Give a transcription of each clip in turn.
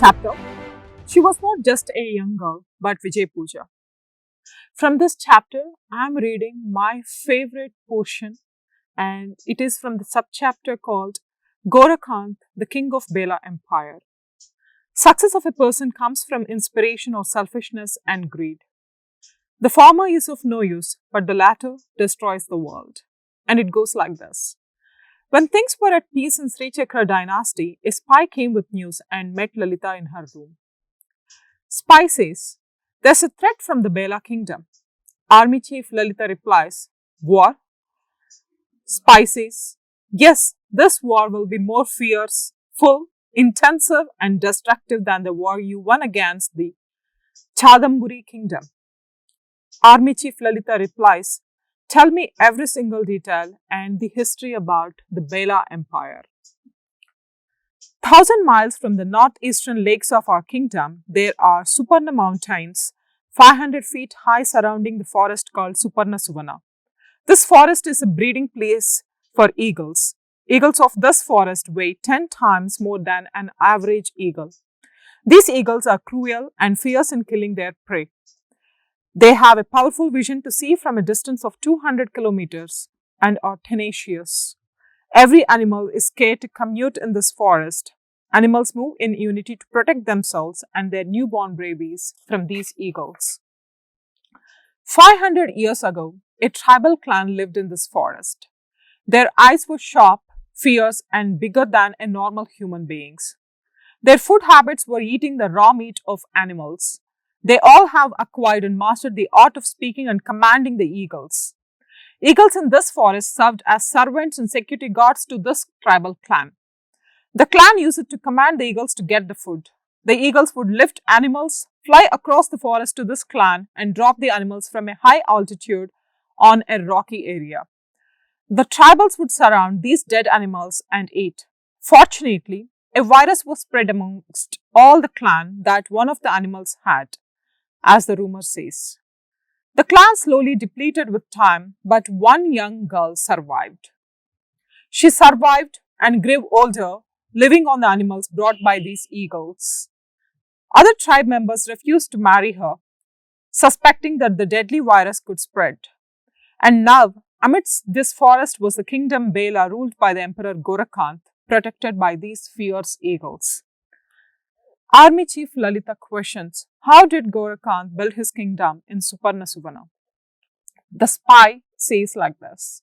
chapter, she was not just a young girl, but Vijay Pooja. From this chapter, I am reading my favorite portion, and it is from the subchapter called Gorakhant, the King of Bela Empire. Success of a person comes from inspiration or selfishness and greed. The former is of no use, but the latter destroys the world. And it goes like this. When things were at peace in Sri Chakra dynasty, a spy came with news and met Lalita in her room. Spy says, "There's a threat from the Bela kingdom." Army chief Lalita replies, "War?" Spy says, "Yes, this war will be more fierce, full, intensive and destructive than the war you won against the Chadamburi kingdom." Army chief Lalita replies, "Tell me every single detail and the history about the Bela Empire." 1,000 miles from the northeastern lakes of our kingdom, there are Suparna mountains, 500 feet high surrounding the forest called Suparna Suvana. This forest is a breeding place for eagles. Eagles of this forest weigh 10 times more than an average eagle. These eagles are cruel and fierce in killing their prey. They have a powerful vision to see from a distance of 200 kilometers and are tenacious. Every animal is scared to commute in this forest. Animals move in unity to protect themselves and their newborn babies from these eagles. 500 years ago, a tribal clan lived in this forest. Their eyes were sharp, fierce, and bigger than a normal human being's. Their food habits were eating the raw meat of animals. They all have acquired and mastered the art of speaking and commanding the eagles. Eagles in this forest served as servants and security guards to this tribal clan. The clan used it to command the eagles to get the food. The eagles would lift animals, fly across the forest to this clan, and drop the animals from a high altitude on a rocky area. The tribals would surround these dead animals and eat. Fortunately, a virus was spread amongst all the clan that one of the animals had, as the rumor says. The clan slowly depleted with time, but one young girl survived. She survived and grew older, living on the animals brought by these eagles. Other tribe members refused to marry her, suspecting that the deadly virus could spread. And now, amidst this forest was the kingdom Bela ruled by the Emperor Gorakhant, protected by these fierce eagles. Army Chief Lalita questions, how did Gorakhant build his kingdom in Suparna Suvana? The spy says like this.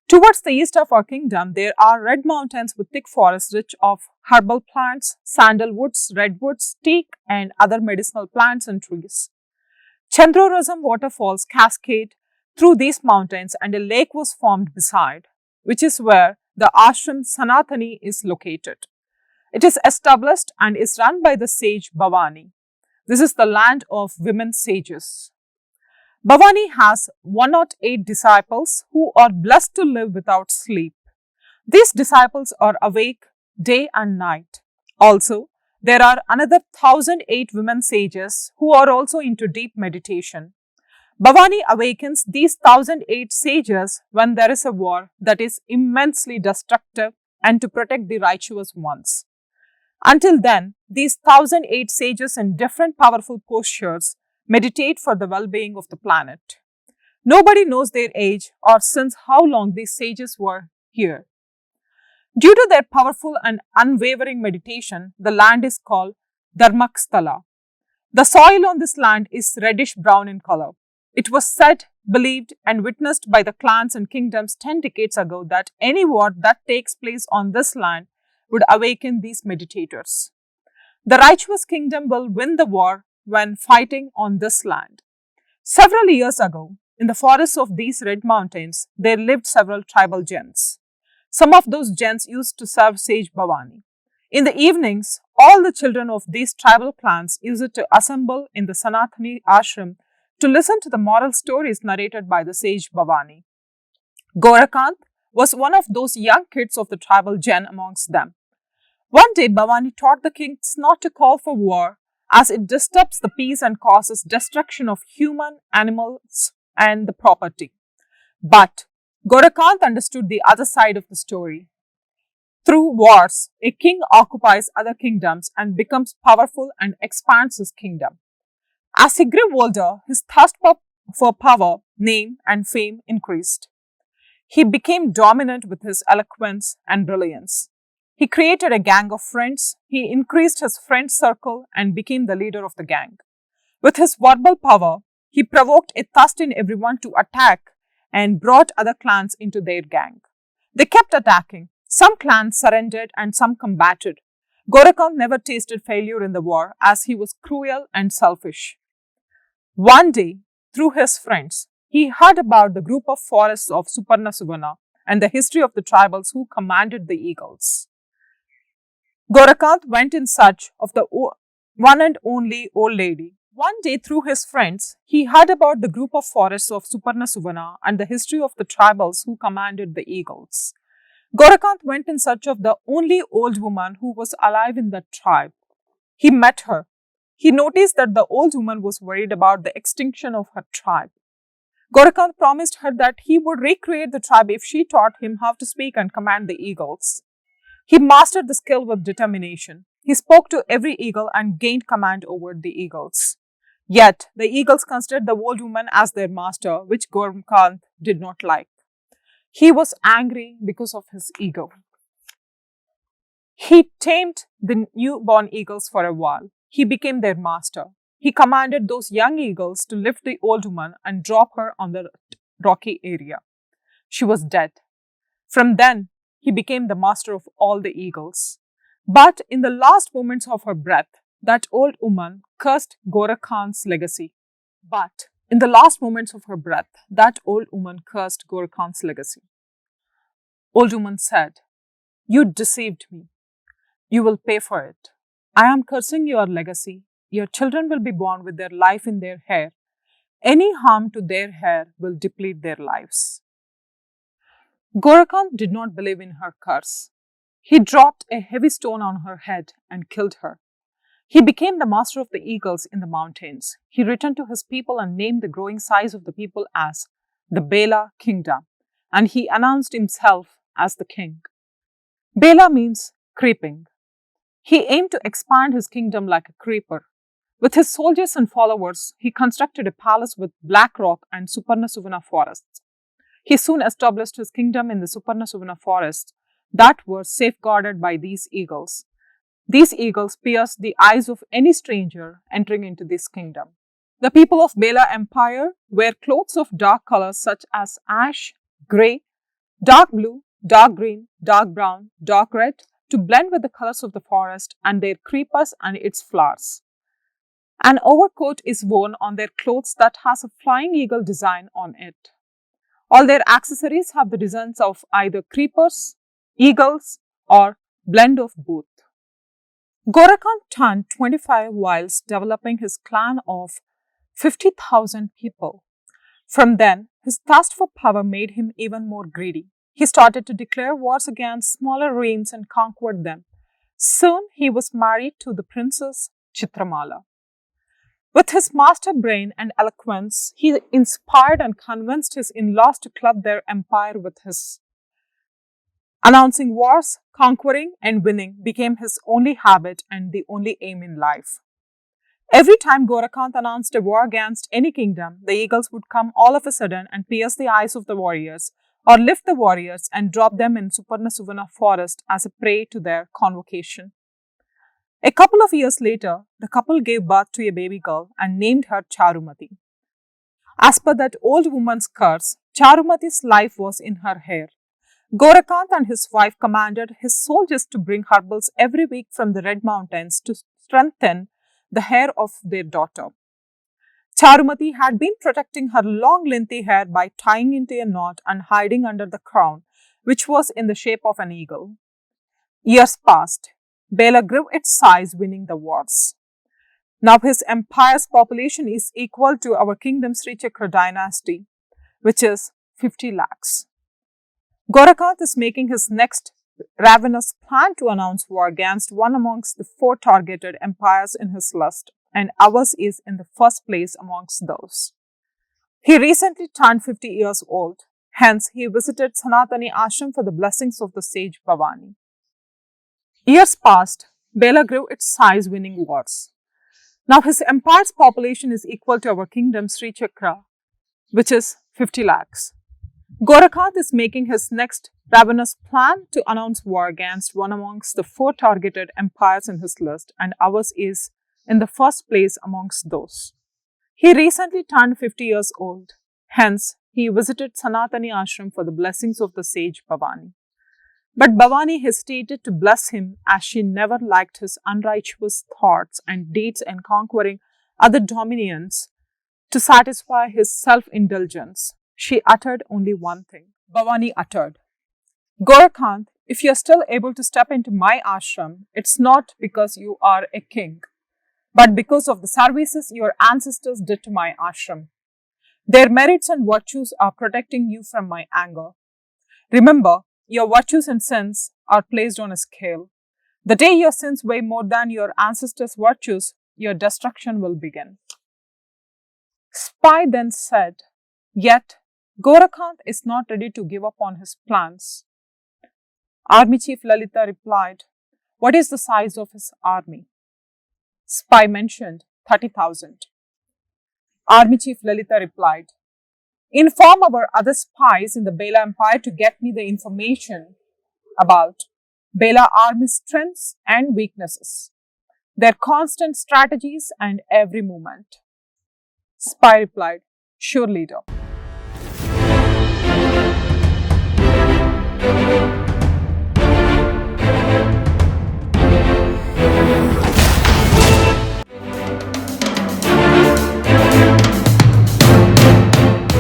Towards the east of our kingdom, there are red mountains with thick forests rich of herbal plants, sandalwoods, redwoods, teak, and other medicinal plants and trees. Chandrorasam waterfalls cascade through these mountains and a lake was formed beside, which is where the ashram Sanatani is located. It is established and is run by the sage Bhavani. This is the land of women sages. Bhavani has 108 disciples who are blessed to live without sleep. These disciples are awake day and night. Also, there are another 1,008 women sages who are also into deep meditation. Bhavani awakens these 1,008 sages when there is a war that is immensely destructive and to protect the righteous ones. Until then, these 1,008 sages in different powerful postures meditate for the well-being of the planet. Nobody knows their age or since how long these sages were here. Due to their powerful and unwavering meditation, the land is called Dharmaksthala. The soil on this land is reddish-brown in color. It was said, believed, and witnessed by the clans and kingdoms 10 decades ago that any war that takes place on this land would awaken these meditators. The righteous kingdom will win the war when fighting on this land. Several years ago, in the forests of these red mountains, there lived several tribal gens. Some of those gens used to serve sage Bhavani. In the evenings, all the children of these tribal clans used to assemble in the Sanatani ashram to listen to the moral stories narrated by the sage Bhavani. Gorakhant was one of those young kids of the tribal gen amongst them. One day, Bhavani taught the kings not to call for war as it disturbs the peace and causes destruction of human, animals, and the property. But Gorakhant understood the other side of the story. Through wars, a king occupies other kingdoms and becomes powerful and expands his kingdom. As he grew older, his thirst for power, name, and fame increased. He became dominant with his eloquence and brilliance. He created a gang of friends, he increased his friend circle, and became the leader of the gang. With his verbal power, he provoked a thirst in everyone to attack and brought other clans into their gang. They kept attacking. Some clans surrendered and some combated. Gorakant never tasted failure in the war as he was cruel and selfish. One day, through his friends, he heard about the group of forests of Suparnasuvana and the history of the tribals who commanded the eagles. Gorakant went in search of the one and only old lady. One day, through his friends, he heard about the group of forests of Suparnasuvana and the history of the tribals who commanded the eagles. Gorakant went in search of the only old woman who was alive in that tribe. He met her. He noticed that the old woman was worried about the extinction of her tribe. Gorakant promised her that he would recreate the tribe if she taught him how to speak and command the eagles. He mastered the skill with determination. He spoke to every eagle and gained command over the eagles. Yet, the eagles considered the old woman as their master, which Gorakant did not like. He was angry because of his ego. He tamed the newborn eagles for a while. He became their master. He commanded those young eagles to lift the old woman and drop her on the rocky area. She was dead. From then, he became the master of all the eagles. But in the last moments of her breath, that old woman cursed Gorakant's legacy. Old woman said, "You deceived me. You will pay for it. I am cursing your legacy. Your children will be born with their life in their hair. Any harm to their hair will deplete their lives." Gorakant did not believe in her curse. He dropped a heavy stone on her head and killed her. He became the master of the eagles in the mountains. He returned to his people and named the growing size of the people as the Bela kingdom, and he announced himself as the king. Bela means creeping. He aimed to expand his kingdom like a creeper. With his soldiers and followers, he constructed a palace with black rock and Suparnasuvana forests. He soon established his kingdom in the Suparnasuvana forests that were safeguarded by these eagles. These eagles pierced the eyes of any stranger entering into this kingdom. The people of Bela Empire wear clothes of dark colors such as ash, grey, dark blue, dark green, dark brown, dark red to blend with the colors of the forest and their creepers and its flowers. An overcoat is worn on their clothes that has a flying eagle design on it. All their accessories have the designs of either creepers, eagles, or blend of both. Gorakant turned 25 whilst developing his clan of 50,000 people. From then, his thirst for power made him even more greedy. He started to declare wars against smaller realms and conquered them. Soon, he was married to the princess Chitramala. With his master brain and eloquence, he inspired and convinced his in-laws to club their empire with his. Announcing wars, conquering, and winning became his only habit and the only aim in life. Every time Gorakant announced a war against any kingdom, the eagles would come all of a sudden and pierce the eyes of the warriors, or lift the warriors and drop them in Suparnasuvana forest as a prey to their convocation. A couple of years later, the couple gave birth to a baby girl and named her Charumati. As per that old woman's curse, Charumati's life was in her hair. Gorakant and his wife commanded his soldiers to bring herbals every week from the Red Mountains to strengthen the hair of their daughter. Charumati had been protecting her long lengthy hair by tying into a knot and hiding under the crown, which was in the shape of an eagle. Years passed. Bela grew its size, winning the wars. Now his empire's population is equal to our kingdom's Sri Chakra dynasty, which is 50 lakhs. Gorakant is making his next ravenous plan to announce war against one amongst the 4 targeted empires in his list, and ours is in the first place amongst those. He recently turned 50 years old, hence he visited Sanatani Ashram for the blessings of the sage Bhavani. Years passed, Bela grew its size, winning wars. Now his empire's population is equal to our kingdom Sri Chakra, which is 50 lakhs. Gorakant is making his next ravenous plan to announce war against one amongst the 4 targeted empires in his list, and ours is in the first place amongst those. He recently turned 50 years old. Hence, he visited Sanatani Ashram for the blessings of the sage Bhavani. But Bhavani hesitated to bless him as she never liked his unrighteous thoughts and deeds in conquering other dominions to satisfy his self-indulgence. She uttered only one thing. Bhavani uttered, Gorakant, if you are still able to step into my ashram, it's not because you are a king, but because of the services your ancestors did to my ashram. Their merits and virtues are protecting you from my anger. Remember, your virtues and sins are placed on a scale. The day your sins weigh more than your ancestors' virtues, your destruction will begin. Spy then said, Yet, Gorakant is not ready to give up on his plans. Army Chief Lalita replied, What is the size of his army? Spy mentioned 30,000. Army Chief Lalita replied, Inform our other spies in the Bela Empire to get me the information about Bela army's strengths and weaknesses, their constant strategies and every movement. Spy replied, Sure, leader.